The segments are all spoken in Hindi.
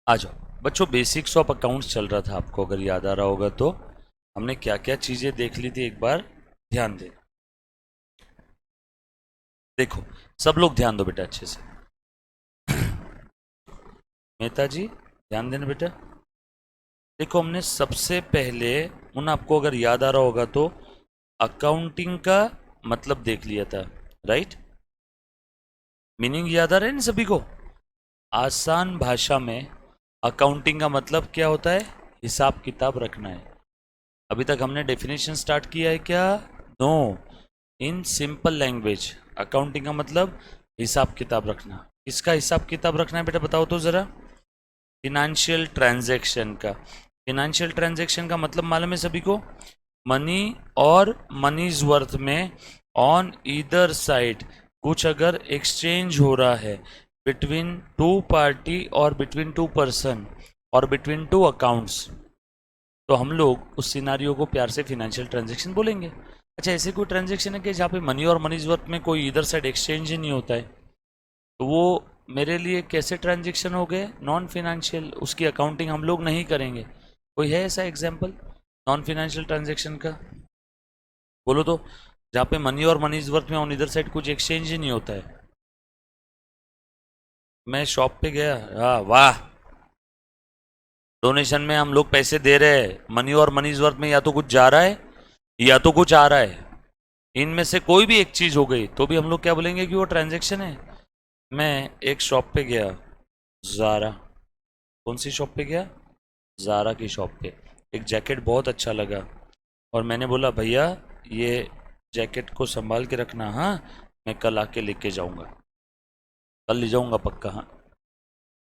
आ जाओ बच्चों, बेसिक्स ऑफ अकाउंट्स चल रहा था, आपको अगर याद आ रहा होगा तो हमने क्या क्या चीजें देख ली थी, एक बार ध्यान दे। देखो सब लोग ध्यान दो बेटा अच्छे से। मेहता जी ध्यान देना बेटा। देखो हमने सबसे पहले उन, आपको अगर याद आ रहा होगा तो अकाउंटिंग का मतलब देख लिया था, राइट? मीनिंग याद आ रहा है ना सभी को? आसान भाषा में अकाउंटिंग का मतलब क्या होता है? हिसाब किताब रखना है। अभी तक हमने डेफिनेशन स्टार्ट किया है क्या? No. In simple language accounting का मतलब हिसाब किताब रखना। किसका हिसाब किताब रखना है बेटा, बताओ तो जरा। फिनेंशियल ट्रांजैक्शन का। फिनेंशियल ट्रांजैक्शन का मतलब मालूम है सभी को? मनी और मनीज वर्थ में ऑन ईदर साइड कुछ अगर एक्सचेंज हो रहा है बिटवीन टू पार्टी और बिटवीन टू पर्सन और बिटवीन टू अकाउंट्स, तो हम लोग उस सिनारियो को प्यार से फिनेंशियल ट्रांजैक्शन बोलेंगे। अच्छा, ऐसे कोई ट्रांजैक्शन है कि जहाँ पे मनी और मनीज वर्थ में कोई इधर साइड एक्सचेंज ही नहीं होता है, तो वो मेरे लिए कैसे ट्रांजैक्शन हो गए? Non financial. उसकी अकाउंटिंग हम लोग नहीं करेंगे। कोई है ऐसा एग्जाम्पल नॉन फिनेंशियल ट्रांजैक्शन का? बोलो तो। जहाँ पे मनी और मनीज वर्थ में ऑन इधर साइड कुछ एक्सचेंज ही नहीं होता है। मैं शॉप पे गया, हाँ वाह, डोनेशन में हम लोग पैसे दे रहे हैं, मनी और मनीज वर्थ में या तो कुछ जा रहा है या तो कुछ आ रहा है, इनमें से कोई भी एक चीज हो गई तो भी हम लोग क्या बोलेंगे कि वो ट्रांजैक्शन है। मैं एक शॉप पे गया, जारा। कौन सी शॉप पे गया? जारा की शॉप पे। एक जैकेट बहुत अच्छा लगा और मैंने बोला भैया ये जैकेट को संभाल के रखना, हाँ मैं कल आके लेके जाऊंगा, कल ले जाऊंगा पक्का, हाँ।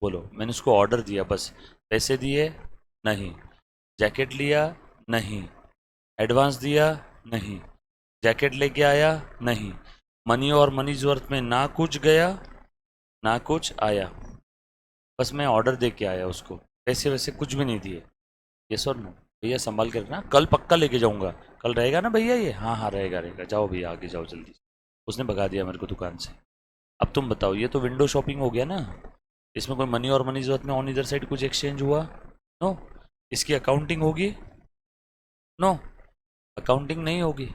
बोलो, मैंने उसको ऑर्डर दिया बस। पैसे दिए? नहीं। जैकेट लिया? नहीं। एडवांस दिया? नहीं। जैकेट लेके आया? नहीं। मनी और मनीज वर्थ में ना कुछ गया ना कुछ आया, बस मैं ऑर्डर दे के आया उसको, पैसे वैसे कुछ भी नहीं दिए। ये सर नो। भैया संभाल कर रखना, कल पक्का लेके जाऊंगा। कल रहेगा ना भैया ये? हाँ हाँ रहेगा रहेगा, जाओ भैया आगे जाओ जल्दी। उसने भगा दिया मेरे को दुकान से। अब तुम बताओ, ये तो विंडो शॉपिंग हो गया ना? इसमें कोई मनी और मनी जरूरत में ऑन इधर साइड कुछ एक्सचेंज हुआ? नो। इसकी अकाउंटिंग होगी? नो, अकाउंटिंग नहीं होगी।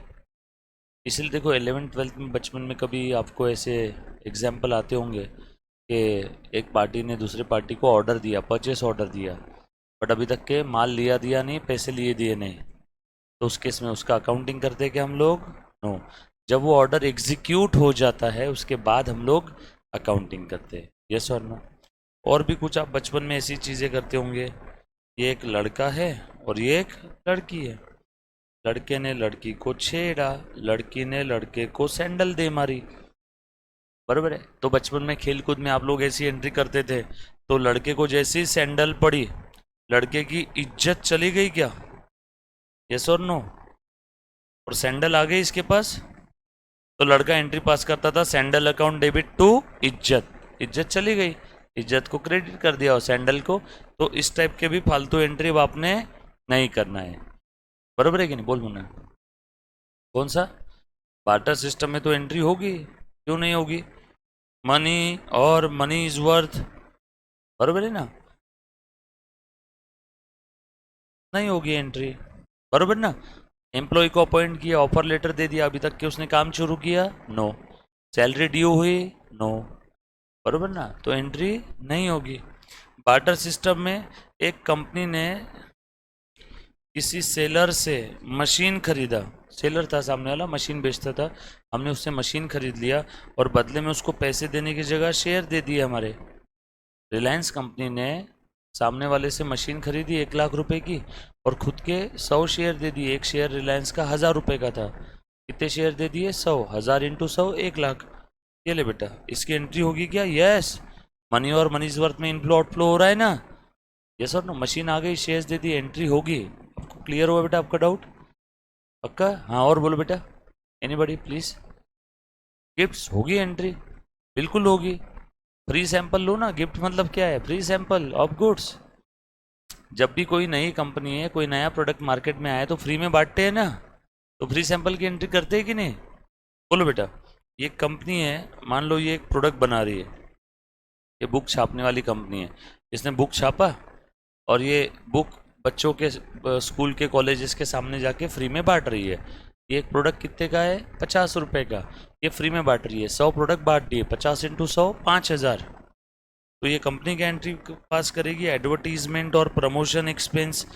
इसलिए देखो 11th 12th में बचपन में कभी आपको ऐसे एग्जाम्पल आते होंगे कि एक पार्टी ने दूसरे पार्टी को ऑर्डर दिया, परचेस ऑर्डर दिया, बट अभी तक के माल लिया दिया नहीं, पैसे लिए दिए नहीं, तो उस केस में उसका अकाउंटिंग करते हैं क्या हम लोग? नो। जब वो ऑर्डर एग्जीक्यूट हो जाता है उसके बाद हम लोग अकाउंटिंग करते हैं। Yes or no? और भी कुछ आप बचपन में ऐसी चीज़ें करते होंगे। ये एक लड़का है और ये एक लड़की है। लड़के ने लड़की को छेड़ा, लड़की ने लड़के को सैंडल दे मारी। बरोबर है? तो बचपन में खेल कूद में आप लोग ऐसी एंट्री करते थे, तो लड़के को जैसी सैंडल पड़ी, लड़के की इज्जत चली गई क्या? Yes or no? और सैंडल आ गई इसके पास, तो लड़का एंट्री पास करता था, सैंडल अकाउंट डेबिट टू इज्जत, इज्जत चली गई, इज्जत को क्रेडिट कर दिया और सैंडल को। तो इस टाइप के भी फालतू एंट्री आपने नहीं करना है। बरोबर है कि नहीं? बोल मुन्ना। कौन सा? बार्टर सिस्टम में तो एंट्री होगी, क्यों नहीं होगी? मनी और मनी इज वर्थ, बरोबर है ना? नहीं होगी एंट्री, बरोबर ना? एम्प्लॉय को अपॉइंट किया, ऑफर लेटर दे दिया, अभी तक के उसने काम शुरू किया? नो। सैलरी ड्यू हुई? नो। बरोबर ना? तो एंट्री नहीं होगी। बार्टर सिस्टम में एक कंपनी ने किसी सेलर से मशीन खरीदा, सेलर था सामने वाला, मशीन बेचता था, हमने उससे मशीन खरीद लिया और बदले में उसको पैसे देने की जगह शेयर दे दिए हमारे। रिलायंस कंपनी ने सामने वाले से मशीन खरीदी 1 लाख रुपए की और खुद के 100 शेयर दे दिए। एक शेयर रिलायंस का 1000 रुपए का था, कितने शेयर दे दिए? 100, 1000 इंटू 100, 1 लाख। ये ले बेटा, इसकी एंट्री होगी क्या? यस। मनी और मनीज वर्थ में इनफ्लो आउटफ्लो हो रहा है ना? Yes or no? मशीन आ गई, शेयर्स दे दी, एंट्री होगी। आपको क्लियर हुआ बेटा आपका डाउट? पक्का? हाँ और बोलो बेटा, एनीबडी प्लीज। गिफ्ट्स होगी एंट्री, बिल्कुल होगी। फ्री सैंपल लो ना, गिफ्ट मतलब क्या है? Free sample of goods. जब भी कोई नई कंपनी है, कोई नया प्रोडक्ट मार्केट में आया तो फ्री में बांटते हैं ना, तो फ्री सैंपल की एंट्री करते हैं कि नहीं? बोलो बेटा। ये कंपनी है, मान लो ये एक प्रोडक्ट बना रही है, ये बुक छापने वाली कंपनी है, इसने बुक छापा और ये बुक बच्चों के स्कूल के कॉलेजेस के सामने जाके फ्री में बांट रही है। ये एक प्रोडक्ट कितने का है? 50 रुपए का, ये फ्री में बांट रही है। 100 प्रोडक्ट बांट दिए, 50 इंटू 100 5,000। तो ये कंपनी का एंट्री पास करेगी, एडवर्टीजमेंट और प्रमोशन एक्सपेंस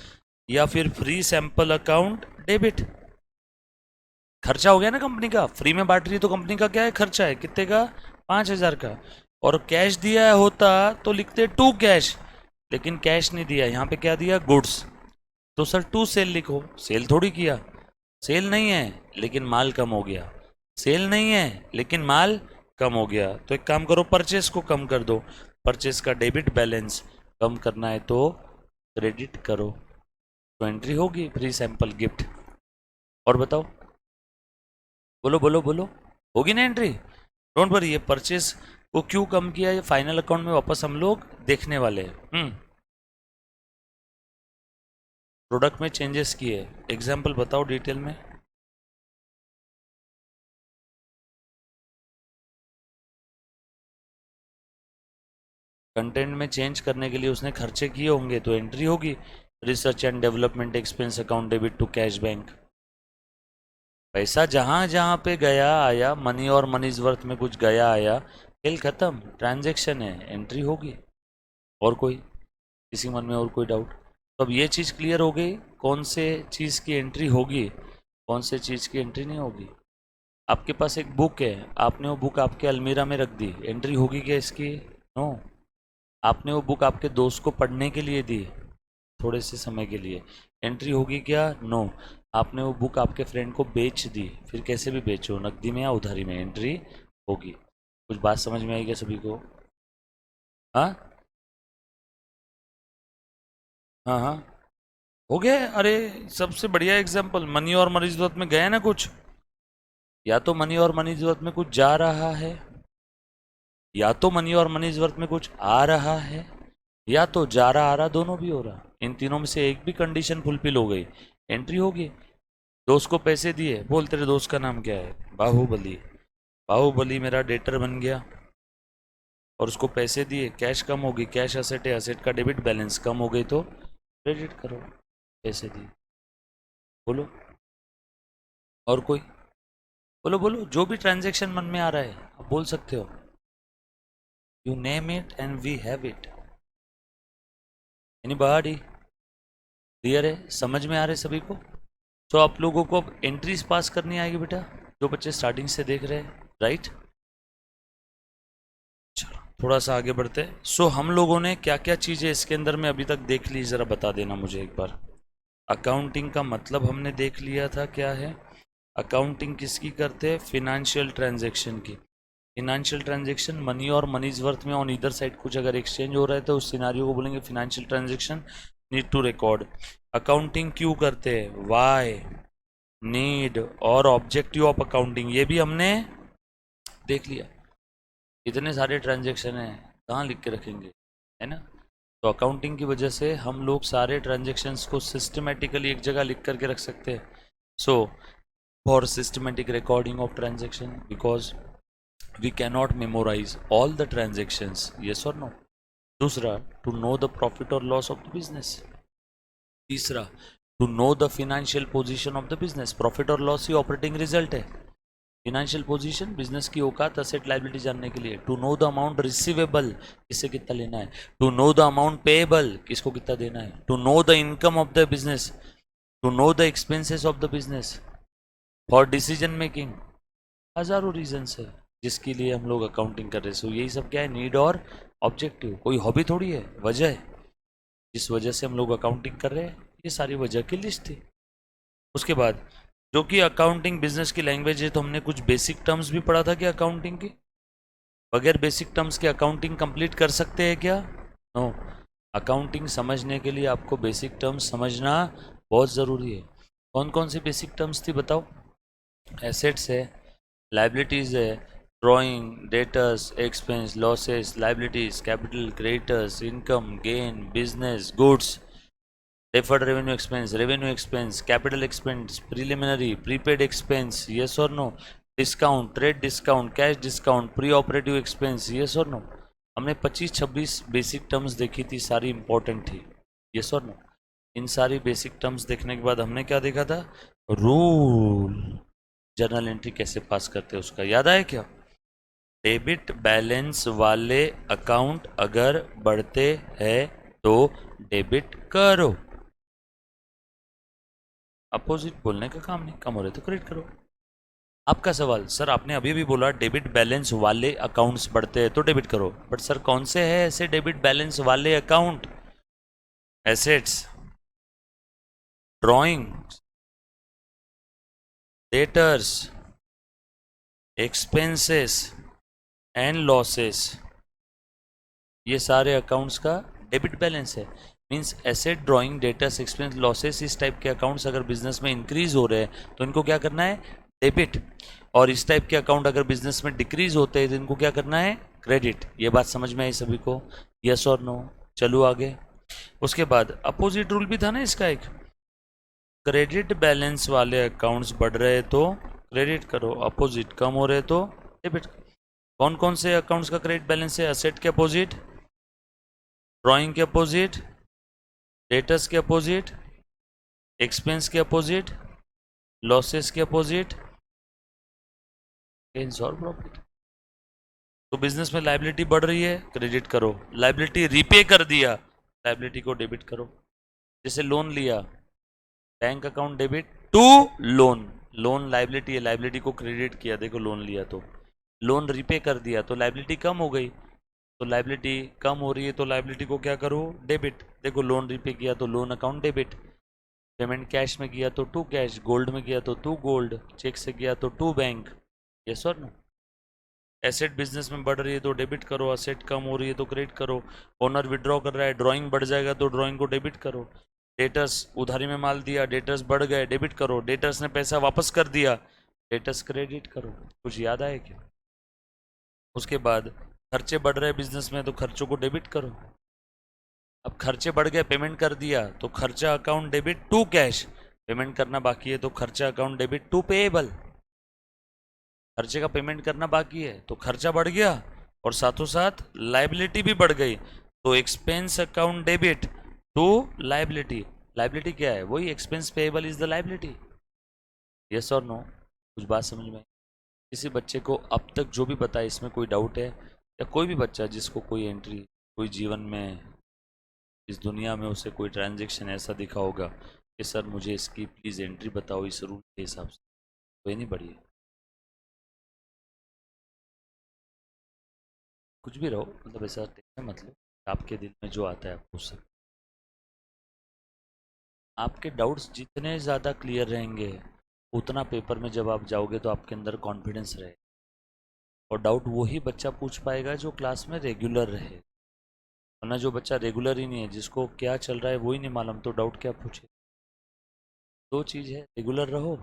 या फिर फ्री सैंपल अकाउंट डेबिट। खर्चा हो गया ना कंपनी का, फ्री में बांट रही है तो कंपनी का क्या है? खर्चा है। कितने का? 5,000 का। और कैश दिया होता तो लिखते टू कैश, लेकिन कैश नहीं दिया, यहाँ पे क्या दिया? गुड्स। तो सर टू सेल लिखो, सेल थोड़ी किया। सेल नहीं है लेकिन माल कम हो गया, सेल नहीं है लेकिन माल कम हो गया। तो एक काम करो, परचेस को कम कर दो। परचेस का डेबिट बैलेंस कम करना है तो क्रेडिट करो, तो एंट्री होगी फ्री सैंपल गिफ्ट। और बताओ, बोलो बोलो बोलो, होगी ना एंट्री? डोंट वरी, ये परचेस को क्यों कम किया ये फाइनल अकाउंट में वापस हम लोग देखने वाले हैं। प्रोडक्ट में चेंजेस किए, एग्जाम्पल बताओ डिटेल में। कंटेंट में चेंज करने के लिए उसने खर्चे किए होंगे तो एंट्री होगी research and development expense account debit to cash bank. पैसा जहां जहां पे गया आया, मनी और मनीज वर्थ में कुछ गया आया, खेल खत्म, ट्रांजैक्शन है, एंट्री होगी। और कोई किसी मन में और कोई डाउट? तो अब ये चीज़ क्लियर हो गई, कौन से चीज़ की एंट्री होगी, कौन से चीज़ की एंट्री नहीं होगी। आपके पास एक बुक है, आपने वो बुक आपके अलमीरा में रख दी, एंट्री होगी क्या इसकी? नो। आपने वो बुक आपके दोस्त को पढ़ने के लिए दी थोड़े से समय के लिए, एंट्री होगी क्या? नो। आपने वो बुक आपके फ्रेंड को बेच दी, फिर कैसे भी बेचो, नकदी में या उधारी में, एंट्री होगी। कुछ बात समझ में आई क्या सभी को? हाँ हाँ हाँ, हो गया। अरे सबसे बढ़िया एग्जाम्पल, मनी और मनी जरूरत में गए ना कुछ, या तो मनी और मनी जरूरत में कुछ जा रहा है, या तो मनी और मनी जरूरत में कुछ आ रहा है, या तो जा रहा आ रहा दोनों भी हो रहा। इन तीनों में से एक भी कंडीशन फुलफिल हो गई, एंट्री होगी। दोस्त को पैसे दिए, बोल तेरे दोस्त का नाम क्या है? बाहुबली। बाहुबली मेरा डेटर बन गया, और उसको पैसे दिए, कैश कम होगी, कैश असेट है, असेट का डेबिट बैलेंस कम हो गई तो क्रेडिट करो, पैसे दिए। बोलो और कोई, बोलो बोलो, जो भी ट्रांजैक्शन मन में आ रहा है आप बोल सकते हो। You name it and we have it. Anybody clear है? समझ में आ रहे सभी को? तो आप लोगों को अब एंट्रीज पास करनी आएगी बेटा, जो बच्चे स्टार्टिंग से देख रहे हैं, राइट? चलो थोड़ा सा आगे बढ़ते हैं। सो हम लोगों ने क्या क्या चीज़ें इसके अंदर में अभी तक देख ली, ज़रा बता देना मुझे एक बार। अकाउंटिंग का मतलब हमने देख लिया था क्या है। अकाउंटिंग किसकी करते हैं? फिनेंशियल ट्रांजैक्शन की। फिनेंशियल ट्रांजैक्शन मनी और मनीज वर्थ में ऑन ईदर साइड कुछ अगर एक्सचेंज हो रहा है तो उस सिनारियो को बोलेंगे financial transaction, need to record. Accounting क्यों करते हैं? वाई, नीड और ऑब्जेक्टिव ऑफ अकाउंटिंग, ये भी हमने देख लिया। इतने सारे ट्रांजैक्शन हैं, कहाँ लिख के रखेंगे, है ना? तो अकाउंटिंग की वजह से हम लोग सारे ट्रांजैक्शंस को सिस्टमेटिकली एक जगह लिख करके रख सकते हैं। So for systematic recording of transaction, because we cannot memorize all the transactions, yes or no? दूसरा, to know the profit or loss of the business। तीसरा, to know the financial position of the business। Profit और लॉस ही ऑपरेटिंग रिजल्ट है। फिनेंशियल पोजीशन, बिजनेस की औकात, असेट लायबिलिटी जानने के लिए। To know the amount receivable, किससे कितना लेना है। To know the amount payable, किसको कितना देना है। To know the income of the business, to know the expenses of the business, for decision making. हजारों रीजंस है जिसके लिए हम लोग अकाउंटिंग कर रहे हैं। सो यही सब क्या है? नीड और ऑब्जेक्टिव। कोई हॉबी थोड़ी है, वजह है जिस वजह से हम लोग अकाउंटिंग कर रहे हैं। ये सारी वजह की लिस्ट थी। उसके बाद जो कि अकाउंटिंग बिजनेस की लैंग्वेज है, तो हमने कुछ बेसिक टर्म्स भी पढ़ा था कि अकाउंटिंग की। बगैर बेसिक टर्म्स के अकाउंटिंग कंप्लीट कर सकते हैं क्या? नो। अकाउंटिंग समझने के लिए आपको बेसिक टर्म्स समझना बहुत ज़रूरी है। कौन कौन सी बेसिक टर्म्स थी बताओ? एसेट्स है, लाइबिलिटीज़ है, drawing, debtors, expense, losses, liabilities, capital, creditors, income, gain, business, goods, deferred revenue expense, capital expense, preliminary, prepaid expense, yes or no? Discount, trade discount, cash discount, pre-operative expense, yes or no? हमने 25-26 बेसिक टर्म्स देखी थी, सारी इंपॉर्टेंट थी, यस और नो। इन सारी बेसिक टर्म्स देखने के बाद हमने क्या देखा था, रूल जर्नल एंट्री कैसे पास करते हैं उसका, याद आया क्या? डेबिट बैलेंस वाले अकाउंट अगर बढ़ते हैं तो डेबिट करो, अपोजिट बोलने का काम नहीं, कम हो रहे तो क्रेडिट करो। आपका सवाल, सर आपने अभी भी बोला डेबिट बैलेंस वाले अकाउंट्स बढ़ते हैं तो डेबिट करो, बट सर कौन से हैं ऐसे डेबिट बैलेंस वाले account? Assets, drawing, debtors, expenses and losses, ये सारे अकाउंट्स का डेबिट बैलेंस है। Means asset, drawing, debtors, expense, losses, इस टाइप के अकाउंट्स अगर बिजनेस में इंक्रीज हो रहे हैं तो इनको क्या करना है, डेबिट। और इस टाइप के अकाउंट अगर बिजनेस में डिक्रीज होते हैं तो इनको क्या करना है, क्रेडिट। ये बात समझ में आई सभी को, यस और नो? चलो आगे। उसके बाद अपोजिट रूल भी था ना इसका एक, क्रेडिट बैलेंस वाले अकाउंट्स बढ़ रहे तो क्रेडिट करो, अपोजिट कम हो रहे तो डेबिट। कौन कौन से अकाउंट्स का क्रेडिट बैलेंस है? असेट के अपोजिट, ड्राइंग के अपोजिट, डेटर्स के अपोजिट, एक्सपेंस के अपोजिट, लॉसेस के अपोजिट, गेन्स और प्रॉफिट। तो बिजनेस में लायबिलिटी बढ़ रही है, क्रेडिट करो। लायबिलिटी रीपे कर दिया, लायबिलिटी को डेबिट करो। जैसे लोन लिया, bank account debit to loan, loan liability है, लायबिलिटी को क्रेडिट किया, देखो लोन लिया तो। लोन रीपे कर दिया तो लायबिलिटी कम हो गई, तो लायबिलिटी कम हो रही है तो लायबिलिटी को क्या करो, डेबिट। देखो लोन रीपे किया तो loan account debit, payment cash में किया तो टू कैश, गोल्ड में किया तो टू गोल्ड, चेक से किया तो to bank, yes or no? Asset business में बढ़ रही है तो डेबिट करो, असेट कम हो रही है तो क्रेडिट करो। ओनर विड्रॉ कर रहा है, ड्राइंग बढ़ जाएगा तो ड्राइंग को डेबिट करो। डेटर्स, उधारी में माल दिया, डेटर्स बढ़ गए, डेबिट करो। डेटर्स ने पैसा वापस कर दिया, डेटर्स क्रेडिट करो। कुछ याद आए क्या? उसके बाद खर्चे बढ़ रहे हैं बिजनेस में तो खर्चों को डेबिट करो। अब खर्चे बढ़ गए, पेमेंट कर दिया तो खर्चा account debit to cash, payment करना बाकी है तो खर्चा अकाउंट डेबिट टू पेएबल। खर्चे का पेमेंट करना बाकी है तो खर्चा बढ़ गया और साथों साथ लायबिलिटी भी बढ़ गई, तो expense account debit to liability. Liability क्या है? वही expense payable is the liability, yes or no? कुछ बात समझ में? किसी बच्चे को अब तक जो भी बताया इसमें कोई डाउट है? या कोई भी बच्चा जिसको कोई एंट्री, कोई जीवन में इस दुनिया में उसे कोई ट्रांजैक्शन ऐसा दिखा होगा कि सर मुझे इसकी प्लीज़ एंट्री बताओ इस रूल के हिसाब से, कोई नहीं बढ़िया? कुछ भी रहो, मतलब ऐसा टेंशन मत लो, आपके दिल में जो आता है आप पूछ सकते। आपके डाउट्स जितने ज़्यादा क्लियर रहेंगे उतना पेपर में जब आप जाओगे तो आपके अंदर कॉन्फिडेंस रहे, और डाउट वही बच्चा पूछ पाएगा जो क्लास में रेगुलर रहे। वरना जो बच्चा रेगुलर ही नहीं है, जिसको क्या चल रहा है वही नहीं मालूम, तो डाउट क्या पूछे? दो चीज़ है, रेगुलर रहो,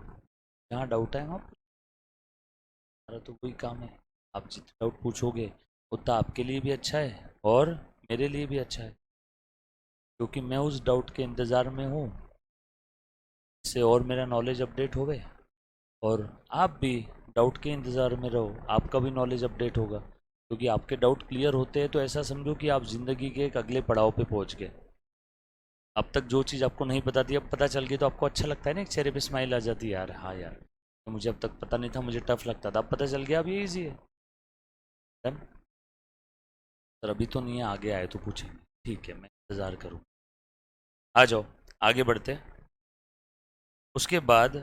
जहाँ डाउट है वहाँ हमारा तो वही काम है। आप जितना डाउट पूछोगे उतना आपके लिए भी अच्छा है और मेरे लिए भी अच्छा है, क्योंकि मैं उस डाउट के इंतज़ार में हूँ, इससे और मेरा नॉलेज अपडेट होवे, और आप भी डाउट के इंतज़ार में रहो, आपका भी नॉलेज अपडेट होगा। क्योंकि आपके डाउट क्लियर होते हैं तो ऐसा समझो कि आप ज़िंदगी के एक अगले पड़ाव पे पहुंच गए। अब तक जो चीज़ आपको नहीं पता थी अब पता चल गई तो आपको अच्छा लगता है ना, एक चेहरे पे स्माइल आ जाती है, यार हाँ यार तो मुझे अब तक पता नहीं था, मुझे टफ लगता था, अब पता चल गया, अब ये ईजी है। डन? सर अभी तो नहीं है, आगे आए तो पूछेंगे, ठीक है मैं इंतज़ार करूँ। आ जाओ आगे बढ़ते हैं। उसके बाद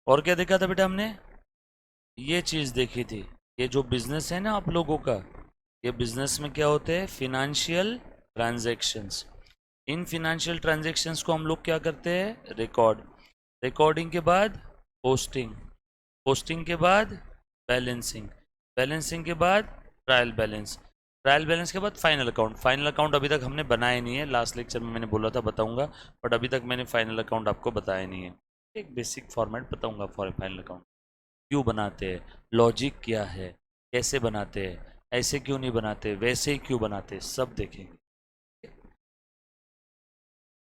और क्या देखा था बेटा हमने? ये चीज़ देखी थी, ये जो बिजनेस है ना आप लोगों का, ये बिजनेस में क्या होते हैं, फिनेंशियल ट्रांजैक्शंस। इन फिनेंशियल ट्रांजैक्शंस को हम लोग क्या करते हैं, रिकॉर्ड। रिकॉर्डिंग के बाद पोस्टिंग, पोस्टिंग के बाद बैलेंसिंग, बैलेंसिंग के बाद ट्रायल बैलेंस, ट्रायल बैलेंस के बाद फाइनल अकाउंट। फाइनल अकाउंट अभी तक हमने बनाया नहीं है, लास्ट लेक्चर में मैंने बोला था बताऊंगा, बट अभी तक मैंने फाइनल अकाउंट आपको बताया नहीं है। एक बेसिक फॉर्मेट बताऊंगा फॉर फाइनल अकाउंट, क्यों बनाते हैं, लॉजिक क्या है, कैसे बनाते हैं, ऐसे क्यों नहीं बनाते, वैसे ही क्यों बनाते, सब देखेंगे।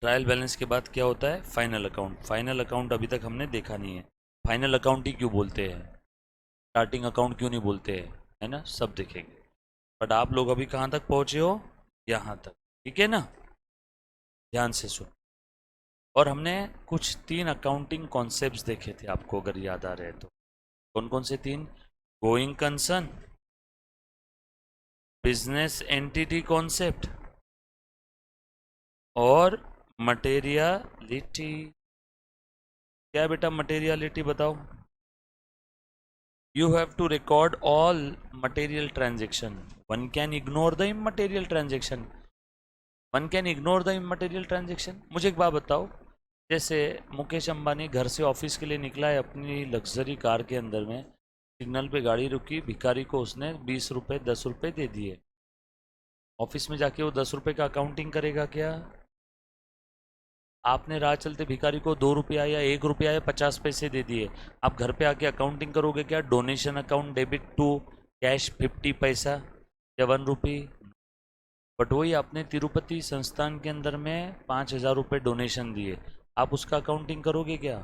ट्रायल बैलेंस के बाद क्या होता है, फाइनल अकाउंट। फाइनल अकाउंट अभी तक हमने देखा नहीं है, फाइनल अकाउंट ही क्यों बोलते हैं, स्टार्टिंग अकाउंट क्यों नहीं बोलते हैं, है ना, सब देखेंगे। बट आप लोग अभी कहाँ तक पहुंचे हो, यहाँ तक, ठीक है ना, ध्यान से सुन। और हमने कुछ 3 अकाउंटिंग कॉन्सेप्ट्स देखे थे, आपको अगर याद आ रहे हैं तो। कौन कौन से 3? Going concern, business entity concept और मटेरियलिटी। क्या बेटा मटेरियलिटी बताओ? You have to record all material transaction. One can ignore the immaterial transaction. One can ignore the immaterial transaction. मुझे एक बात बताओ, जैसे मुकेश अंबानी घर से ऑफिस के लिए निकला है अपनी लग्जरी कार के अंदर में, सिग्नल पे गाड़ी रुकी, भिखारी को उसने 20 रुपये 10 रुपये दे दिए। ऑफिस में जाके वो 10 रुपये का अकाउंटिंग करेगा क्या? आपने राह चलते भिखारी को 2 रुपया या 1 रुपया या 50 पैसे दे दिए, आप घर पे आके अकाउंटिंग करोगे क्या? Donation account debit to cash 50 पैसा या 1 रुपी। बट वही आपने तिरुपति संस्थान के अंदर में 5,000 रुपये डोनेशन दिए, आप उसका अकाउंटिंग करोगे क्या?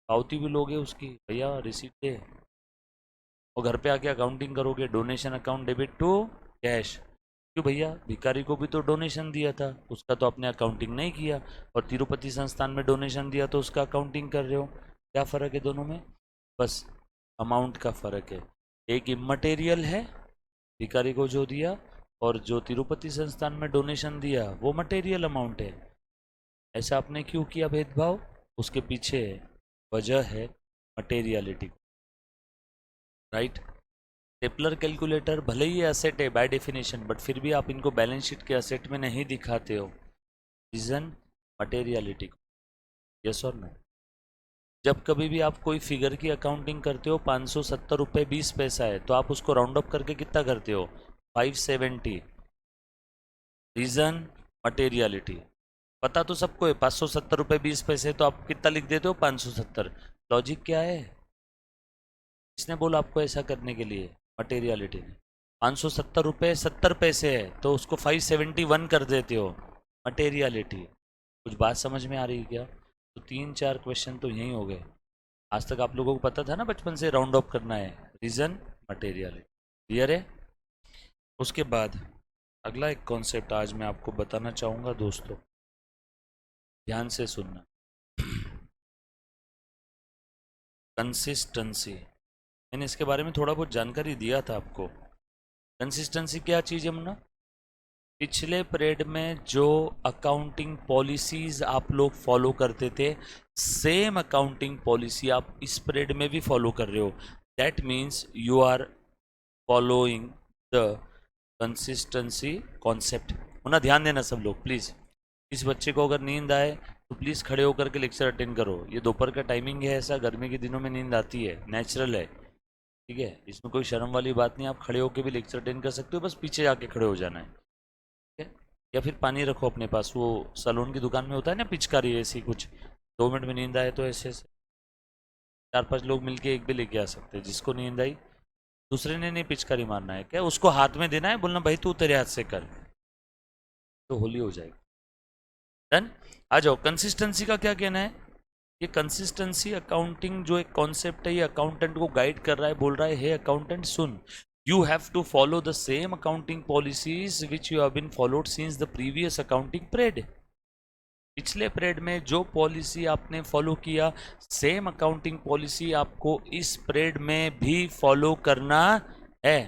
पावती भी लोगे उसकी, भैया रिसीट दे, और घर पे आके अकाउंटिंग करोगे donation account debit to cash. क्यों भैया, भिखारी को भी तो डोनेशन दिया था, उसका तो आपने अकाउंटिंग नहीं किया, और तिरुपति संस्थान में डोनेशन दिया तो उसका अकाउंटिंग कर रहे हो। क्या फ़र्क है दोनों में? बस अमाउंट का फ़र्क है। एक इमटेरियल है, भिखारी को जो दिया, और जो तिरुपति संस्थान में डोनेशन दिया वो मटेरियल अमाउंट है। ऐसा आपने क्यों किया भेदभाव? उसके पीछे वजह है मटेरियलिटी, राइट। स्टेपलर कैलकुलेटर भले ही एसेट है बाय डेफिनेशन, बट फिर भी आप इनको बैलेंस शीट के एसेट में नहीं दिखाते हो, रीजन मटेरियलिटी को। Yes or no? जब कभी भी आप कोई फिगर की अकाउंटिंग करते हो, 570 रुपये 20 पैसा है, तो आप उसको राउंड अप करके कितना करते हो? 570। Reason materiality. पता तो सबको है 570 रुपये 20 पैसे, तो आप कितना लिख देते हो? 570। लॉजिक क्या है? किसने बोला आपको ऐसा करने के लिए? मटेरियलिटी ने। 570 रुपये 70 पैसे है, तो उसको 571 कर देते हो, मटेरियलिटी। कुछ बात समझ में आ रही है क्या? तो 3-4 क्वेश्चन तो यही हो गए। आज तक आप लोगों को पता था ना बचपन से राउंड ऑफ करना है, रीजन मटेरियलिटी। क्लियर है? उसके बाद अगला एक कॉन्सेप्ट आज मैं आपको बताना चाहूँगा दोस्तों, ध्यान से सुनना। कंसिस्टेंसी। मैंने इसके बारे में थोड़ा बहुत जानकारी दिया था आपको। कंसिस्टेंसी क्या चीज़ है मुन्ना? पिछले पीरियड में जो अकाउंटिंग पॉलिसीज आप लोग फॉलो करते थे, सेम अकाउंटिंग पॉलिसी आप इस पीरियड में भी फॉलो कर रहे हो। That means you are following the consistency concept. मुन्ना ध्यान देना सब लोग प्लीज़। इस बच्चे को अगर नींद आए तो प्लीज़ खड़े होकर के लेक्चर अटेंड करो। ये दोपहर का टाइमिंग है, ऐसा गर्मी के दिनों में नींद आती है, नेचुरल है, ठीक है, इसमें कोई शर्म वाली बात नहीं। आप खड़े होकर भी लेक्चर अटेंड कर सकते हो, बस पीछे जाके खड़े हो जाना है, ठीक है। या फिर पानी रखो अपने पास, वो सैलून की दुकान में होता है ना पिचकारी, ऐसी कुछ 2 मिनट में नींद आए तो ऐसे ऐसे 4-5 लोग मिलके एक भी लेके आ सकते हैं। जिसको नींद आई, दूसरे ने नहीं पिचकारी मारना है क्या, उसको हाथ में देना है, बोलना भाई तू तेरे हाथ से कर, तो होली हो जाएगी। डन। आ जाओ, कंसिस्टेंसी का क्या कहना है? ये कंसिस्टेंसी अकाउंटिंग जो एक कॉन्सेप्ट है, ये अकाउंटेंट को गाइड कर रहा है, बोल रहा है हे अकाउंटेंट सुन, you have to follow the same accounting policies which you have been followed since the previous accounting period. पिछले पीरियड में जो पॉलिसी आपने फॉलो किया, सेम अकाउंटिंग पॉलिसी आपको इस पीरियड में भी फॉलो करना है।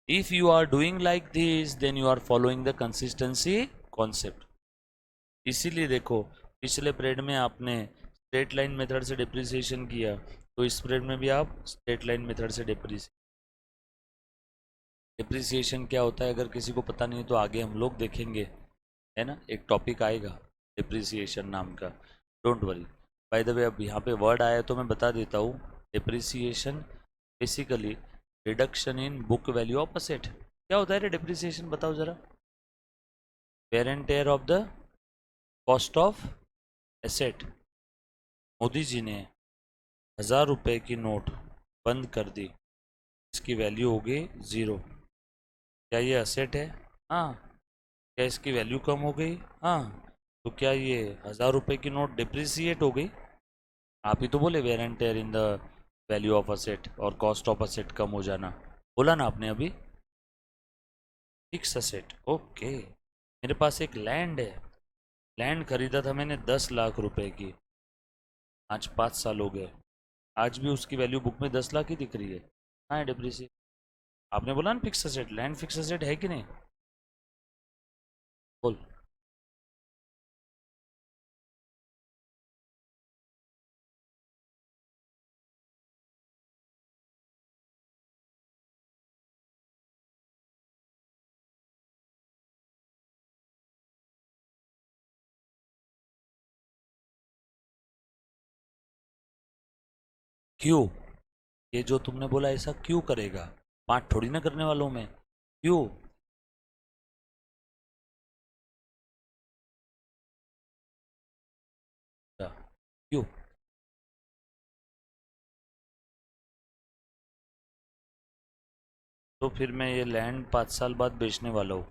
If you are doing like this, then you are following the consistency concept. इसीलिए देखो, पिछले पीरियड में आपने स्ट्रेट लाइन मेथड से डिप्रिसिएशन किया, तो इस पीरियड में भी आप स्ट्रेट लाइन मेथड से डिप्रिसिएशन क्या होता है अगर किसी को पता नहीं है तो आगे हम लोग देखेंगे, है ना, एक टॉपिक आएगा डिप्रिसिएशन नाम का, don't worry. By the way अब यहाँ पे वर्ड आया तो मैं बता देता हूँ। Depreciation basically reduction in book value of asset. क्या होता है रे डिप्रिसिएशन, बताओ ज़रा। Wear and tear of the cost of asset. Modi ji ने 1000 रुपये की नोट बंद कर दी, इसकी वैल्यू हो गई 0। क्या ये असेट है? हाँ। क्या इसकी वैल्यू कम हो गई? हाँ। तो क्या ये 1000 रुपये की नोट डिप्रिसिएट हो गई? आप ही तो बोले wear and tear in the value of asset और कॉस्ट ऑफ असेट कम हो जाना, बोला ना आपने अभी। Fix asset, okay. मेरे पास एक लैंड है, लैंड खरीदा था मैंने 10 लाख रुपए की, आज 5 साल हो गए, आज भी उसकी वैल्यू बुक में 10 लाख ही दिख रही है। हाँ डिप्रिसिएट, आपने बोला ना fix asset, land fix asset है कि नहीं? बोल। क्यों? ये जो तुमने बोला ऐसा क्यों करेगा? पाठ थोड़ी ना करने वालों में, क्यों? अच्छा, क्यों? तो फिर मैं ये लैंड 5 साल बाद बेचने वाला हूँ,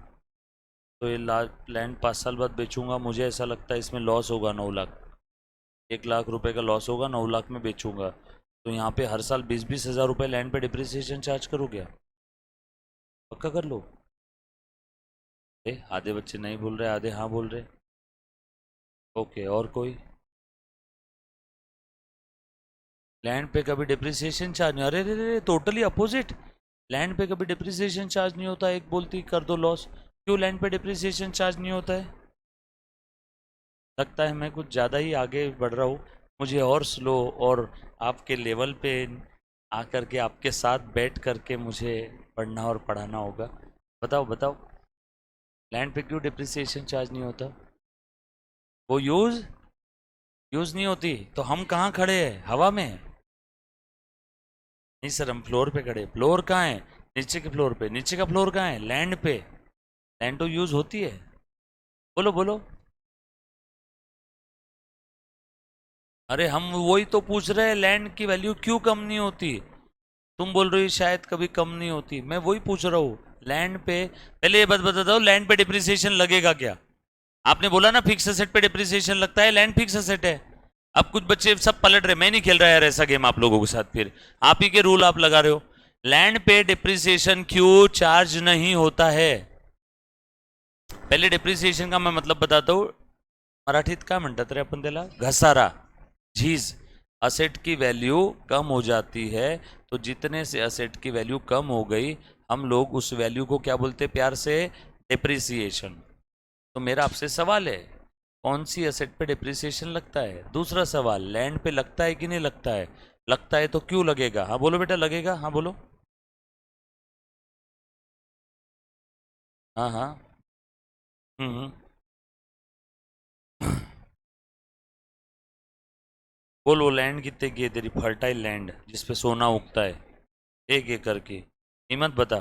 तो ये लैंड 5 साल बाद बेचूंगा, मुझे ऐसा लगता है इसमें लॉस होगा 9 लाख, 1 लाख रुपए का लॉस होगा, 9 लाख में बेचूंगा। तो यहाँ पे हर साल 20-20 हज़ार रुपए लैंड पे डिप्रिसिएशन चार्ज करो क्या? पक्का कर लो। आधे बच्चे नहीं बोल रहे, आधे हाँ बोल रहे। ओके, और कोई? लैंड पे कभी डिप्रिसिएशन चार्ज नहीं, अरे रे रे, टोटली अपोजिट। लैंड पे कभी डिप्रिसिएशन चार्ज नहीं होता, एक बोलती कर दो लॉस। क्यों लैंड पे डिप्रिसिएशन चार्ज नहीं होता है? लगता है मैं कुछ ज़्यादा ही आगे बढ़ रहा हूँ, मुझे और स्लो और आपके लेवल पे आकर के आपके साथ बैठ करके मुझे पढ़ना और पढ़ाना होगा। बताओ बताओ, लैंड पे क्यों डिप्रिसिएशन चार्ज नहीं होता? वो यूज़ यूज़ नहीं होती तो हम कहाँ खड़े हैं, हवा में? नहीं सर, हम फ्लोर पे खड़े, फ्लोर कहाँ है? नीचे के फ्लोर पे, नीचे का फ्लोर कहाँ है? लैंड पे। लैंड तो यूज़ होती है। बोलो बोलो। अरे हम वही तो पूछ रहे हैं, लैंड की वैल्यू क्यों कम नहीं होती? तुम बोल रही हो शायद कभी कम नहीं होती, मैं वही पूछ रहा हूँ। लैंड पे पहले ये बात बता दो, लैंड पे डिप्रिसिएशन लगेगा क्या? आपने बोला ना फिक्स असेट पे डिप्रिसिएशन लगता है, लैंड फिक्स असेट है। अब कुछ बच्चे सब पलट रहे, मैं नहीं खेल रहा यार ऐसा गेम आप लोगों के साथ, फिर आप ही के रूल आप लगा रहे हो। लैंड पे डिप्रिसिएशन क्यों चार्ज नहीं होता है? पहले डिप्रिसिएशन का मैं मतलब बताता हूँ। मराठीत काय म्हणतात रे आपण त्याला, घसारा, झीज। असेट की वैल्यू कम हो जाती है, तो जितने से असेट की वैल्यू कम हो गई, हम लोग उस वैल्यू को क्या बोलते हैं प्यार से? डिप्रिसिएशन। तो मेरा आपसे सवाल है, कौन सी असेट पे डिप्रिसिएशन लगता है? दूसरा सवाल, लैंड पे लगता है कि नहीं लगता है? लगता है तो क्यों लगेगा? हाँ बोलो बेटा, लगेगा, हाँ बोलो। हाँ हाँ। हम्म। बोल, वो लैंड कितने की है तेरी, फर्टाइल लैंड जिसपे सोना उगता है, 1 एकड़ की कीमत बता।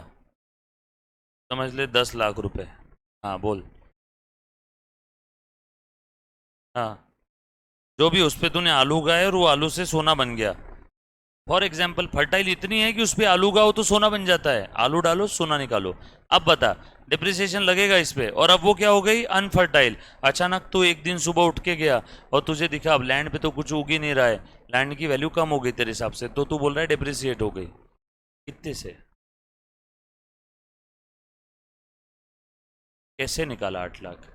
समझ ले 10 लाख रुपए। हाँ बोल। हाँ, जो भी उस पे तूने आलू उगाए और वो आलू से सोना बन गया। फॉर एग्जाम्पल फर्टाइल इतनी है कि उस पे आलू उगाओ तो सोना बन जाता है, आलू डालो सोना निकालो। अब बता, डिप्रिसिएशन लगेगा इस पे, और अब वो क्या हो गई? अनफर्टाइल। अचानक तू एक दिन सुबह उठ के गया और तुझे दिखा अब लैंड पे तो कुछ उग ही नहीं रहा है, लैंड की वैल्यू कम हो गई तेरे हिसाब से, तो तू बोल रहा है डिप्रिसिएट हो गई। कितने से? कैसे निकाला 8 लाख?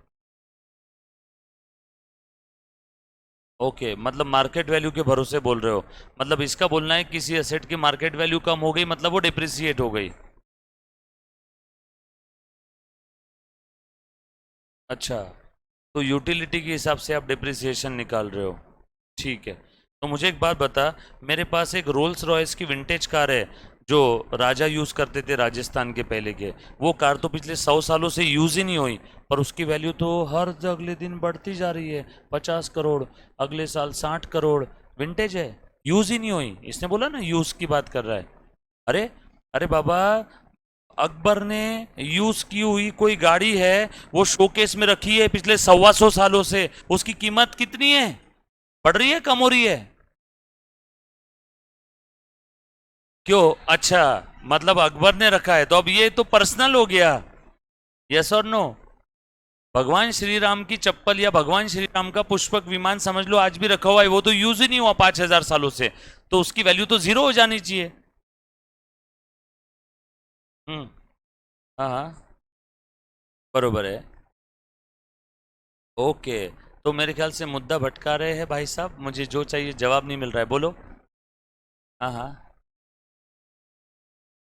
ओके, मतलब मार्केट वैल्यू के भरोसे बोल रहे हो? मतलब इसका बोलना है किसी एसेट की मार्केट वैल्यू कम हो गई मतलब वो डिप्रिसिएट हो गई। अच्छा, तो यूटिलिटी के हिसाब से आप डिप्रिसिएशन निकाल रहे हो, ठीक है। तो मुझे एक बात बता, मेरे पास एक रोल्स रॉयस की विंटेज कार है जो राजा यूज करते थे राजस्थान के पहले के, वो कार तो पिछले 100 सालों से यूज ही नहीं हुई, पर उसकी वैल्यू तो हर अगले दिन बढ़ती जा रही है। 50 करोड़, अगले साल 60 करोड़। विंटेज है, यूज ही नहीं हुई। इसने बोला ना यूज की बात कर रहा है। अरे, अरे बाबा, अकबर ने यूज की हुई कोई गाड़ी है, वो शोकेस में रखी है पिछले 125 सालों से, उसकी कीमत कितनी है? बढ़ रही है, कम हो रही है? क्यों? अच्छा, मतलब अकबर ने रखा है तो अब ये तो पर्सनल हो गया। Yes or no? भगवान श्री राम की चप्पल या भगवान श्री राम का पुष्पक विमान समझ लो आज भी रखा हुआ है, वो तो यूज ही नहीं हुआ 5,000 सालों से, तो उसकी वैल्यू तो जीरो हो जानी चाहिए। हम्म। हाँ हाँ। बरोबर है। ओके, तो मेरे ख्याल से मुद्दा भटका रहे हैं भाई साहब, मुझे जो चाहिए जवाब नहीं मिल रहा है, बोलो। हाँ हाँ।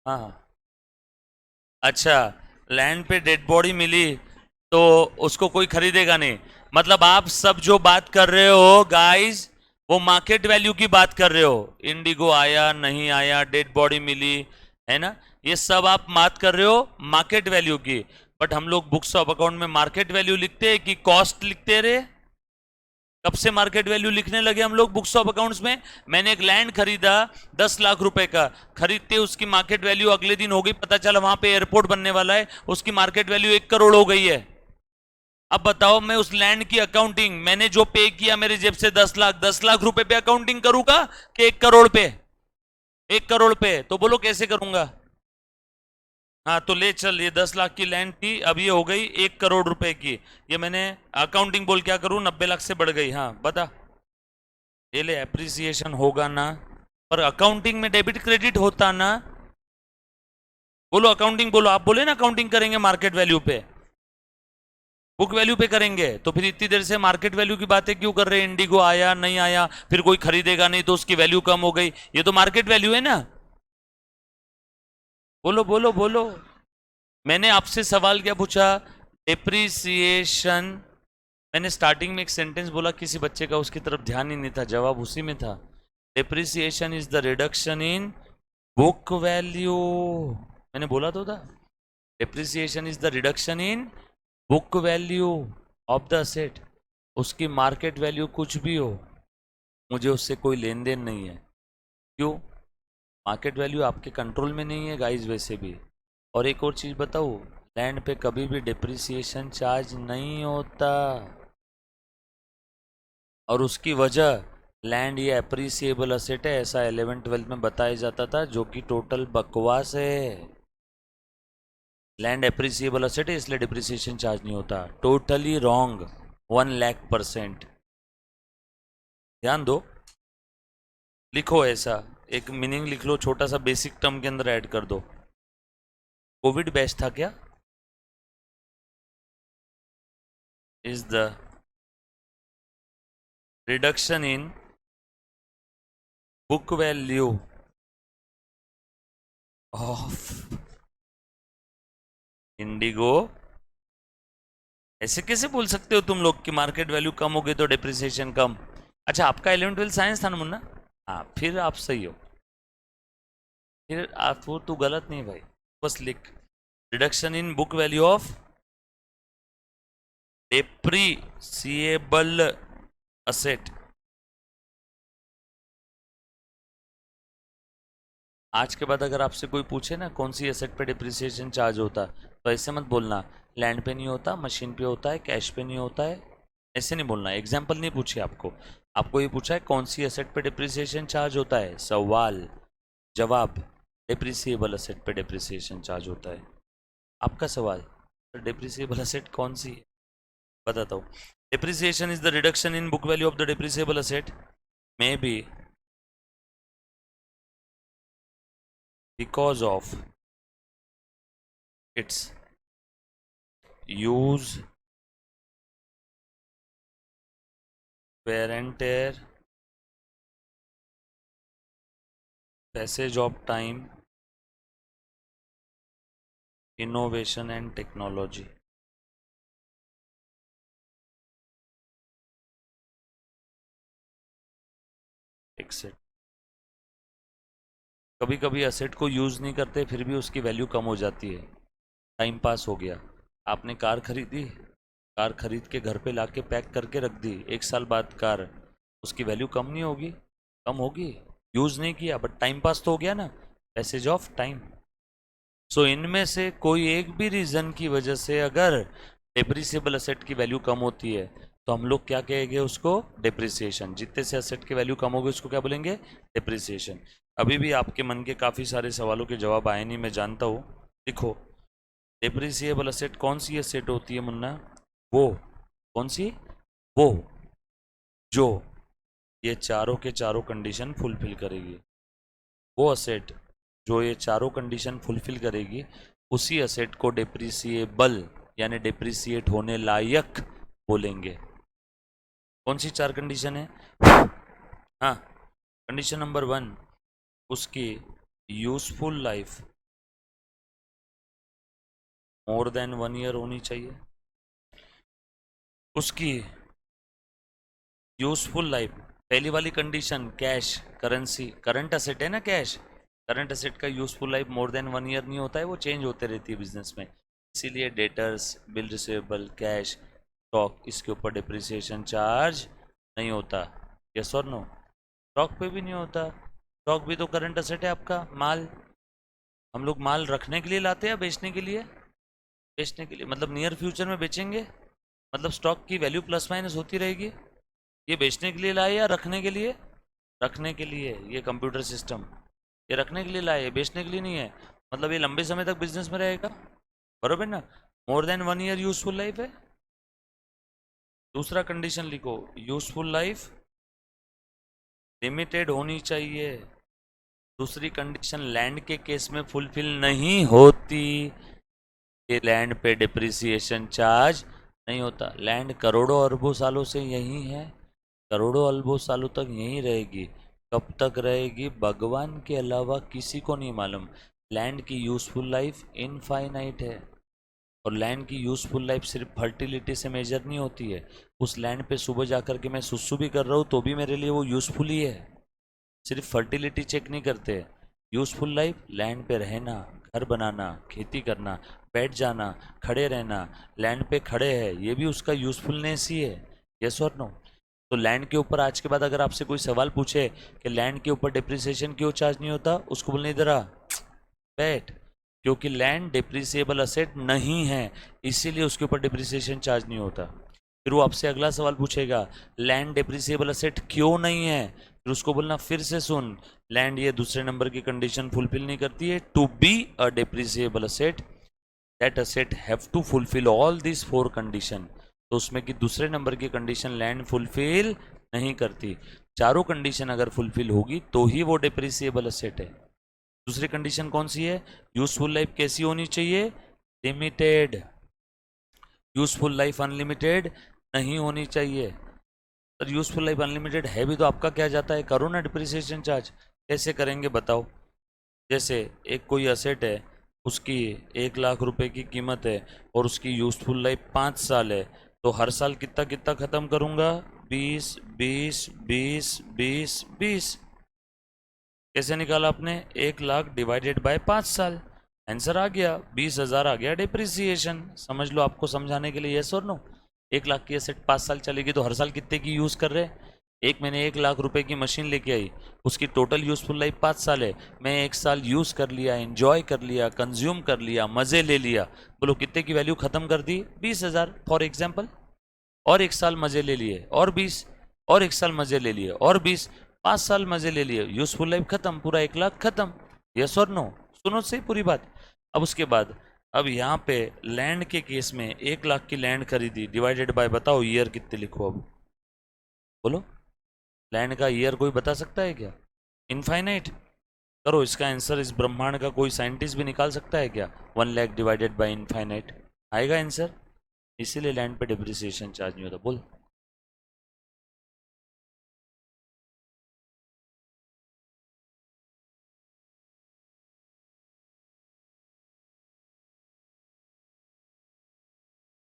हाँ हाँ। अच्छा, लैंड पे डेड बॉडी मिली तो उसको कोई खरीदेगा नहीं। मतलब आप सब जो बात कर रहे हो गाइस, वो मार्केट वैल्यू की बात कर रहे हो। इंडिगो आया नहीं आया, डेड बॉडी मिली, है ना, ये सब आप बात कर रहे हो मार्केट वैल्यू की। बट हम लोग बुक्स ऑफ अकाउंट में मार्केट वैल्यू लिखते हैं कि कॉस्ट लिखते रहे? कब से मार्केट वैल्यू लिखने लगे हम लोग बुक्स ऑफ अकाउंट्स में? मैंने एक लैंड खरीदा 10 लाख रुपए का, खरीदते उसकी मार्केट वैल्यू अगले दिन हो गई, पता चला वहां पे एयरपोर्ट बनने वाला है, उसकी मार्केट वैल्यू 1 करोड़ हो गई है। अब बताओ, मैं उस लैंड की अकाउंटिंग, मैंने जो पे किया मेरे जेब से 10 लाख, 10 लाख रुपए पे अकाउंटिंग करूंगा कि 1 करोड़ पे? 1 करोड़ पे, तो बोलो कैसे करूंगा? हाँ तो ले चल, ये 10 लाख की लैंड थी, अब ये हो गई 1 करोड़ रुपए की। ये मैंने अकाउंटिंग बोल क्या करूं, 90 लाख से बढ़ गई। हाँ बता। ये ले, एप्रिसिएशन होगा ना? पर अकाउंटिंग में डेबिट क्रेडिट होता ना? बोलो अकाउंटिंग, बोलो, आप बोले ना अकाउंटिंग करेंगे मार्केट वैल्यू पे, बुक वैल्यू पे करेंगे, तो फिर इतनी देर से मार्केट वैल्यू की बातें क्यों कर रहे हैं? इंडिगो आया नहीं आया, फिर कोई खरीदेगा नहीं तो उसकी वैल्यू कम हो गई, ये तो मार्केट वैल्यू है ना? बोलो बोलो बोलो। मैंने आपसे सवाल क्या पूछा? डिप्रिसिएशन। मैंने स्टार्टिंग में एक सेंटेंस बोला किसी बच्चे का, उसकी तरफ ध्यान ही नहीं था, जवाब उसी में था। Depreciation is the reduction in book value. मैंने बोला तो था, depreciation is the reduction in book value of the asset. उसकी मार्केट वैल्यू कुछ भी हो, मुझे उससे कोई लेन देन नहीं है। क्यों? मार्केट वैल्यू आपके कंट्रोल में नहीं है गाइस वैसे भी। और एक और चीज़ बताऊँ, लैंड पे कभी भी डिप्रिसिएशन चार्ज नहीं होता, और उसकी वजह, लैंड ये अप्रिसिएबल असेट है, ऐसा 11th-12th में बताया जाता था, जो कि टोटल बकवास है। लैंड अप्रिसिएबल असेट है इसलिए डिप्रिसिएशन चार्ज नहीं होता, टोटली रॉन्ग, 1,00,000%। ध्यान दो, लिखो ऐसा, एक मीनिंग लिख लो, छोटा सा बेसिक टर्म के अंदर ऐड कर दो। कोविड बैच था क्या? Is the reduction in book value of Indigo. ऐसे कैसे बोल सकते हो तुम लोग कि मार्केट वैल्यू कम हो गई तो डिप्रिसिएशन कम? अच्छा, आपका 11th-12th साइंस था ना मुन्ना? हाँ फिर आप सही हो, फिर आप, वो तू गलत नहीं भाई, बस लिख, reduction in book value of depreciable asset. आज के बाद अगर आपसे कोई पूछे ना कौन सी एसेट पे डिप्रिसिएशन चार्ज होता, तो ऐसे मत बोलना लैंड पे नहीं होता, मशीन पे होता है, कैश पे नहीं होता है, ऐसे नहीं बोलना। एग्जाम्पल नहीं पूछे आपको, आपको ये पूछा है कौन सी एसेट पे डिप्रिसिएशन चार्ज होता है, सवाल जवाब, डिप्रिसिएबल असेट पे डिप्रिसिएशन चार्ज होता है। आपका सवाल, तो डिप्रिसिएबल असेट कौन सी है बताता हूँ। Depreciation is the reduction in book value of the depreciable asset, may be because of its use, wear and tear, passage of time, innovation and technology, etcetera. कभी कभी असेट को यूज़ नहीं करते फिर भी उसकी वैल्यू कम हो जाती है, टाइम पास हो गया। आपने कार खरीदी, कार खरीद के घर पे लाके पैक करके रख दी, 1 साल बाद कार, उसकी वैल्यू कम नहीं होगी? कम होगी, यूज़ नहीं किया बट टाइम पास तो हो गया ना, पैसेज ऑफ टाइम। सो इनमें से कोई एक भी रीज़न की वजह से अगर डिप्रिसिएबल असेट की वैल्यू कम होती है तो हम लोग क्या कहेंगे उसको, डिप्रिसिएशन। जितने से असेट की वैल्यू कम होगी उसको क्या बोलेंगे, डिप्रिसिएशन। अभी भी आपके मन के काफ़ी सारे सवालों के जवाब आए नहीं, मैं जानता हूँ। देखो, डिप्रिसिएबल असेट कौन सी असेट होती है मुन्ना? वो कौन सी? वो जो ये चारों के चारों कंडीशन फुलफिल करेगी, वो असेट जो ये चारों कंडीशन फुलफिल करेगी, उसी असेट को डिप्रिसिएबल यानी डिप्रिसिएट होने लायक बोलेंगे। कौन सी 4 कंडीशन है? हाँ, कंडीशन नंबर 1, उसकी useful life more than 1 year होनी चाहिए। उसकी यूजफुल लाइफ, पहली वाली condition cash, currency, current asset है ना कैश, करंट असेट का useful life more than 1 year नहीं होता है, वो चेंज होते रहती है बिजनेस में। इसीलिए debtors, bill receivable, cash, stock, इसके ऊपर डिप्रिसिएशन चार्ज नहीं होता। Yes or no? स्टॉक पे भी नहीं होता। स्टॉक भी तो करंट असेट है आपका, माल। हम लोग माल रखने के लिए लाते हैं या बेचने के लिए? बेचने के लिए, मतलब नियर फ्यूचर में बेचेंगे, मतलब स्टॉक की वैल्यू प्लस माइनस होती रहेगी। ये बेचने के लिए लाए या रखने के लिए? रखने के लिए। ये कंप्यूटर सिस्टम ये रखने के लिए लाए, ये बेचने के लिए नहीं है। मतलब ये लंबे समय तक बिजनेस में रहेगा, बरोबर ना? More than 1 year useful life है। दूसरा कंडीशन लिखो, यूजफुल लाइफ लिमिटेड होनी चाहिए। दूसरी कंडीशन लैंड के केस में फुलफिल नहीं होती, ये लैंड पे डिप्रिसिएशन चार्ज नहीं होता। लैंड करोड़ों अरबों सालों से यही है, करोड़ों अरबों सालों तक यहीं रहेगी। कब तक रहेगी, भगवान के अलावा किसी को नहीं मालूम। लैंड की यूजफुल लाइफ इनफाइनाइट है, और लैंड की यूजफुल लाइफ सिर्फ फर्टिलिटी से मेजर नहीं होती है। उस लैंड पे सुबह जाकर के मैं सुसु भी कर रहा हूँ तो भी मेरे लिए वो यूजफुल ही है। सिर्फ फर्टिलिटी चेक नहीं करते। यूजफुल लाइफ लैंड पे रहना, घर बनाना, खेती करना, बैठ जाना, खड़े रहना, लैंड पे खड़े है, ये भी उसका यूजफुलनेस ही है। Yes or no? तो लैंड के ऊपर आज के बाद अगर आपसे कोई सवाल पूछे कि लैंड के ऊपर डिप्रिसिएशन क्यों चार्ज नहीं होता, उसको बोलने इधर आ बैठ, क्योंकि लैंड डिप्रिसिएबल असेट नहीं है, इसीलिए उसके ऊपर डिप्रिसिएशन चार्ज नहीं होता। फिर वो आपसे अगला सवाल पूछेगा, लैंड डिप्रिसिएबल असेट क्यों नहीं है? फिर उसको बोलना फिर से सुन, लैंड ये दूसरे नंबर की कंडीशन फुलफिल नहीं करती है। To be a depreciable asset, that asset have to fulfil all this 4 condition. तो उसमें की दूसरे नंबर की कंडीशन लैंड फुलफिल नहीं करती। चारों कंडीशन अगर फुलफिल होगी तो ही वो डिप्रिसिएबल असेट है। दूसरी कंडीशन कौन सी है? यूजफुल लाइफ कैसी होनी चाहिए? लिमिटेड। यूजफुल लाइफ अनलिमिटेड नहीं होनी चाहिए। सर यूजफुल लाइफ अनलिमिटेड है भी तो आपका क्या जाता है, करो ना डिप्रिसिएशन चार्ज। कैसे करेंगे बताओ? जैसे एक कोई असेट है, उसकी 1 लाख रुपए की कीमत है, और उसकी यूजफुल लाइफ 5 साल है, तो हर साल कितना कितना खत्म करूंगा? 20 20 20 20 20। कैसे निकाला आपने? 1 लाख डिवाइडेड बाय 5 साल, आंसर आ गया 20,000 आ गया डिप्रिसिएशन। समझ लो आपको समझाने के लिए, यस और नो? 1 लाख की एसेट 5 साल चलेगी तो हर साल कितने की यूज कर रहे हैं? एक मैंने 1 लाख रुपए की मशीन लेके आई, उसकी टोटल यूजफुल लाइफ 5 साल है, मैं 1 साल यूज कर लिया, एंजॉय कर लिया, कंज्यूम कर लिया, मजे ले लिया, बोलो कितने की वैल्यू खत्म कर दी? 20,000 फॉर एग्जाम्पल। और 1 साल मजे ले लिए और 20, और 1 साल मजे ले लिए और 20, 5 साल मजे ले लिए, यूजफुल लाइफ खत्म, पूरा 1 लाख खत्म। Yes or no? सुनो सही पूरी बात। अब उसके बाद, अब यहाँ पे लैंड के केस में 1 लाख की लैंड खरीदी, डिवाइडेड बाय, बताओ ईयर कितने लिखो अब, बोलो। लैंड का ईयर कोई बता सकता है क्या? इनफाइनाइट। करो इसका आंसर, इस ब्रह्मांड का कोई साइंटिस्ट भी निकाल सकता है क्या? 1 लाख डिवाइडेड बाय इनफाइनाइट, आएगा आंसर। इसीलिए लैंड पे डिप्रिसिएशन चार्ज नहीं होता। बोल।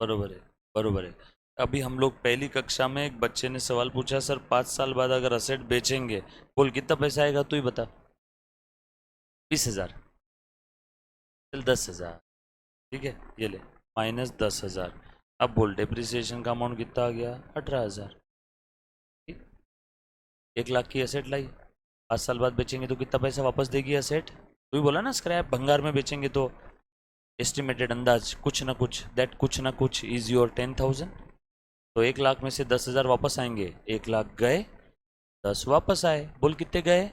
बरोबर है, बरोबर है। अभी हम लोग पहली कक्षा में एक बच्चे ने सवाल पूछा, सर 5 साल बाद अगर असेट बेचेंगे, बोल कितना पैसा आएगा, तू ही बता। 20,000। चल 10,000, ठीक है, ये ले, माइनस 10,000। अब बोल डिप्रिसिएशन का अमाउंट कितना आ गया? 18,000। ठीक। 1 लाख की एसेट लाई, 5 साल बाद बेचेंगे तो कितना पैसा वापस देगी एसेट? तू ही बोला ना, स्क्रैप भंगार में बेचेंगे तो एस्टिमेटेड अंदाज कुछ ना कुछ, दैट कुछ ना कुछ इज योर 10,000। तो 1 लाख में से 10,000 वापस आएंगे, 1 लाख गए, 10 वापस आए, बोल कितने गए?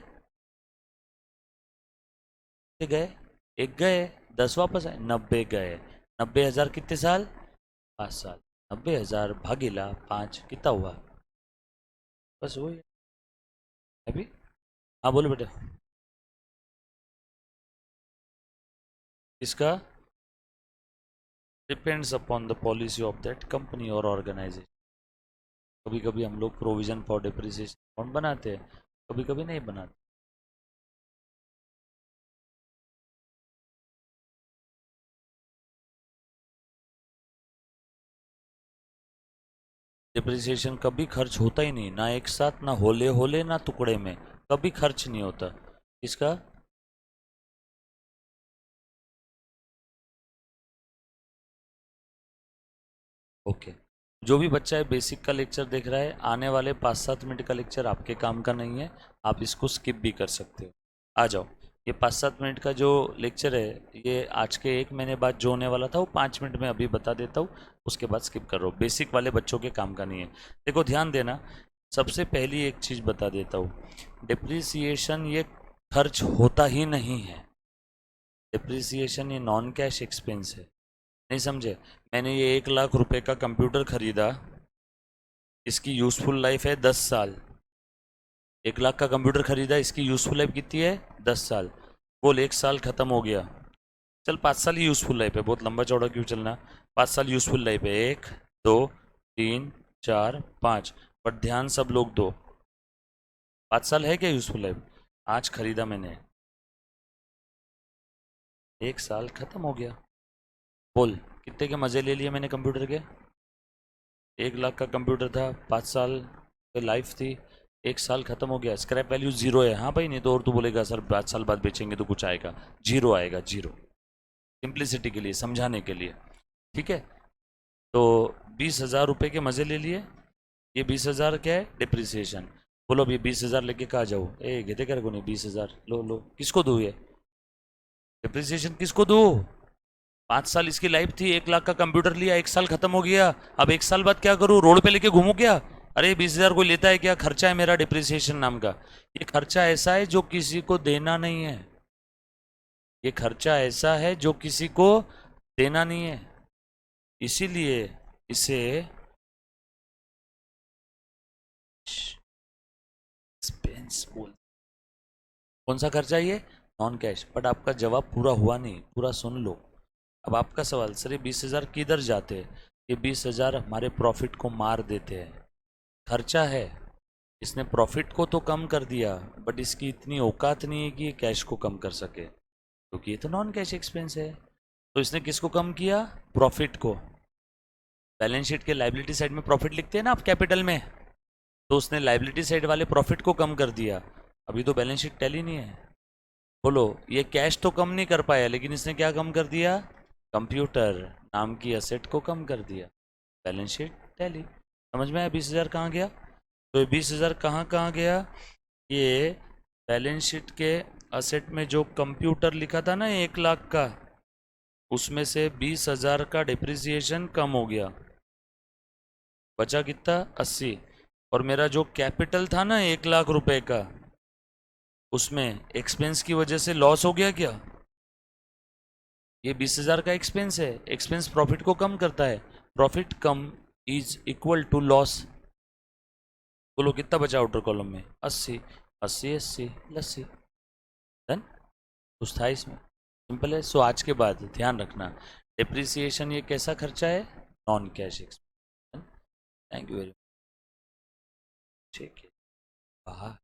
कितने गए? एक गए, 10 वापस आए, 90 गए। 90,000 कितने साल? 5 साल। 90,000 भागीला 5 कितना हुआ? बस वही। अभी हाँ बोलो बेटा। इसका depends upon the policy of that company और ऑर्गेनाइजेशन। कभी कभी हम लोग प्रोविजन फॉर डिप्रिसिएशन अकाउंट बनाते हैं, कभी कभी नहीं बनाते। डिप्रिसिएशन कभी खर्च होता ही नहीं, ना एक साथ, ना होले होले, ना टुकड़े में, कभी खर्च नहीं होता इसका। ओके, जो भी बच्चा है बेसिक का लेक्चर देख रहा है, आने वाले 5-7 मिनट का लेक्चर आपके काम का नहीं है, आप इसको स्किप भी कर सकते हो। आ जाओ, ये 5-7 मिनट का जो लेक्चर है, ये आज के 1 महीने बाद जो होने वाला था वो 5 मिनट में अभी बता देता हूँ, उसके बाद स्किप करो। बेसिक वाले बच्चों के काम का नहीं है। देखो ध्यान देना, सबसे पहली एक चीज़ बता देता हूँ, डिप्रिसिएशन ये खर्च होता ही नहीं है। डिप्रिसिएशन ये नॉन कैश एक्सपेंस है, नहीं समझे? मैंने ये 1 लाख रुपए का कंप्यूटर खरीदा, इसकी यूज़फुल लाइफ है 10 साल। 1 लाख का कंप्यूटर खरीदा, इसकी यूज़फुल लाइफ कितनी है? 10 साल। बोल 1 साल ख़त्म हो गया, चल 5 साल ही यूज़फुल लाइफ है, बहुत लंबा चौड़ा क्यों चलना। 5 साल यूज़फुल लाइफ है, 1, 2, 3, 4, 5, बट ध्यान सब लोग दो, 5 साल है क्या यूज़फुल लाइफ? आज खरीदा मैंने, 1 साल ख़त्म हो गया। बोल कितने के मज़े ले लिए मैंने कंप्यूटर के? 1 लाख का कंप्यूटर था, 5 साल की लाइफ थी, 1 साल खत्म हो गया, स्क्रैप वैल्यू जीरो है। हाँ भाई, नहीं तो और तू बोलेगा सर 5 साल बाद बेचेंगे तो कुछ आएगा, जीरो आएगा, जीरो। सिंप्लिसिटी के लिए, समझाने के लिए, ठीक है। तो 20,000 रुपये के मज़े ले लिए, ये 20,000 क्या है? डिप्रिसिएशन। बोलो अभी 20,000 लेके कहाँ जाओ? ए घेते कर को नहीं, 20,000 लो लो, किसको दूँ ये डिप्रिसिएशन, किसको दूँ? 5 साल इसकी लाइफ थी, 1 लाख का कंप्यूटर लिया, 1 साल खत्म हो गया, अब 1 साल बाद क्या करूँ? रोड पे लेके घूमू क्या? अरे 20,000 कोई लेता है क्या? खर्चा है मेरा डिप्रिसिएशन नाम का। ये खर्चा ऐसा है जो किसी को देना नहीं है, ये खर्चा ऐसा है जो किसी को देना नहीं है, इसीलिए इसे एक्सपेंस बोल। कौन सा खर्चा ये? Non cash. बट आपका जवाब पूरा हुआ नहीं, पूरा सुन लो। अब आपका सवाल, सर ये 20,000 किधर जाते हैं? ये 20,000 हमारे प्रॉफिट को मार देते हैं, खर्चा है। इसने प्रॉफिट को तो कम कर दिया, बट इसकी इतनी औकात नहीं है कि ये कैश को कम कर सके, क्योंकि ये तो नॉन कैश एक्सपेंस है। तो इसने किसको कम किया? प्रॉफिट को। बैलेंस शीट के लाइबिलिटी साइड में प्रॉफिट लिखते हैं ना आप कैपिटल में, तो उसने लाइबिलिटी साइड वाले प्रॉफिट को कम कर दिया। अभी तो बैलेंस शीट टैली नहीं है। बोलो, ये कैश तो कम नहीं कर पाया, लेकिन इसने क्या कम कर दिया? कंप्यूटर नाम की असेट को कम कर दिया। Balance sheet tally. समझ में आया 20,000 कहाँ गया? तो 20,000 कहाँ कहाँ गया? ये बैलेंस शीट के असेट में जो कंप्यूटर लिखा था ना 1 लाख का, उसमें से 20,000 का डिप्रिसिएशन कम हो गया, बचा कितना? 80। और मेरा जो कैपिटल था ना 1 लाख रुपए का, उसमें एक्सपेंस की वजह से लॉस हो गया क्या? ये 20,000 का एक्सपेंस है, एक्सपेंस प्रॉफिट को कम करता है, प्रॉफिट कम इज इक्वल टू लॉस। बोलो कितना बचा आउटर कॉलम में? 80, 80, 80, 80। डन? कुछ था इसमें? सिंपल है। सो आज के बाद ध्यान रखना, डिप्रिसिएशन ये कैसा खर्चा है? Non cash expense. Thank you very much. ठीक है।